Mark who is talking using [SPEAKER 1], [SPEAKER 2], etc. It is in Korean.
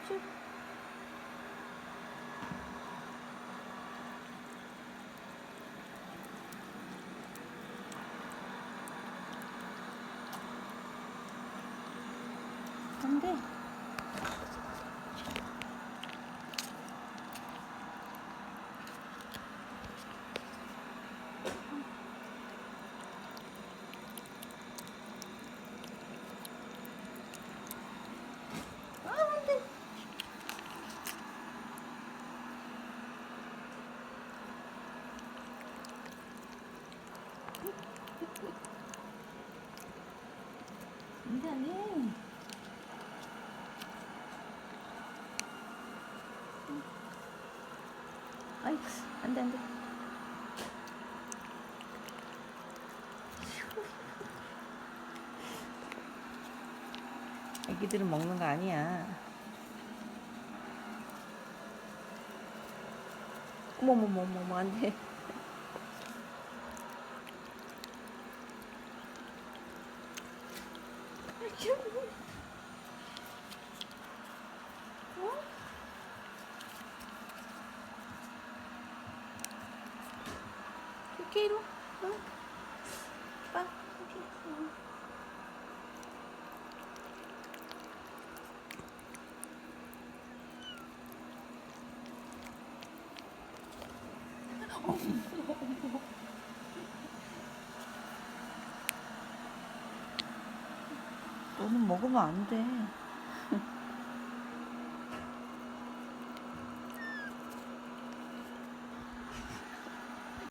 [SPEAKER 1] 쭉. 안 돼. 아, 안 돼. 안 돼, 안 돼. 아이, 안 돼, 안 돼. 애기들은 먹는 거 아니야. 어머머머머, 안 돼. 어? 이렇게 이리 와. 응? 빠. 이렇게. 응. 너는 먹으면 안 돼.